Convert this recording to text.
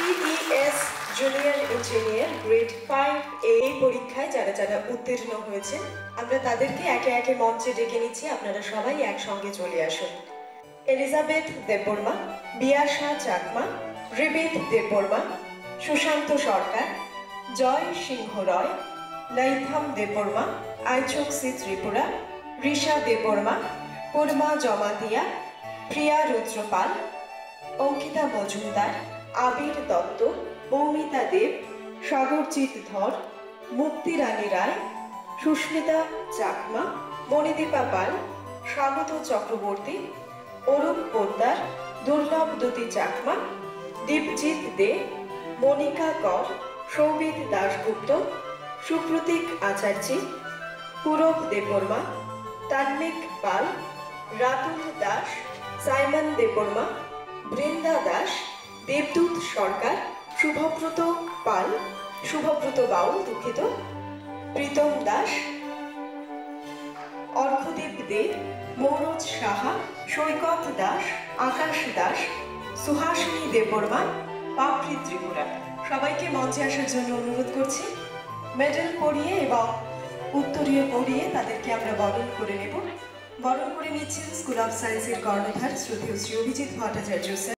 CES junior engineer grade 5A পরীক্ষায় যারা যারা উত্তীর্ণ হয়েছেন আমরা তাদেরকে একে একে মঞ্চে ডেকে নিচ্ছি। আপনারা সবাই একসঙ্গে চলে আসুন। এলিজাবেথ দেববর্মা, বিয়াশা চাকমা, রিবিত দেববর্মা, সুশান্ত সরকার, জয় সিংহ রয়, লাইথাম দেববর্মা, আইচক্সি ত্রিপুরা, ঋষা দেববর্মা, পূর্মা জমাতিয়া, প্রিয়া রুদ্রপাল, অঙ্কিতা মজুমদার, আবির দত্ত, মৌমিতা দেব, সাগরজিৎ ধর, মুক্তি রানী রায়, সুস্মিতা চাকমা, মণিদীপা পাল, স্বাগত চক্রবর্তী, অরূপ পোদ্দার, দুর্লভ দ্যুতি চাকমা, দীপজিৎ দে, মনিকা কর, সৌমিত দাশগুপ্ত, সুপ্রতীক আচার্যী, পূরব দেববর্মা, তান্মিক পাল, রাতুল দাস, সাইমন দেববর্মা, বৃন্দা দাস, দেবদূত সরকার, শুভব্রত পাল, শুভব্রত বাউল দুঃখিত, প্রীতম দাস, অর্ঘদীপ দে, মৌরজ সাহা, সৈকত দাস, আকাশ দাস, সুহাসিনী দেববর্মা, পাপড়ি ত্রিপুরা। সবাইকে মঞ্চে আসার জন্য অনুরোধ করছি। মেডেল পরিয়ে এবং উত্তরীয় পরিয়ে তাদেরকে আমরা বরণ করে নেব। বরণ করে নিচ্ছেন স্কুল অফ সায়েন্সের কর্ণধার শ্রদ্ধেয় শ্রী অভিজিৎ ভট্টাচার্য স্যার।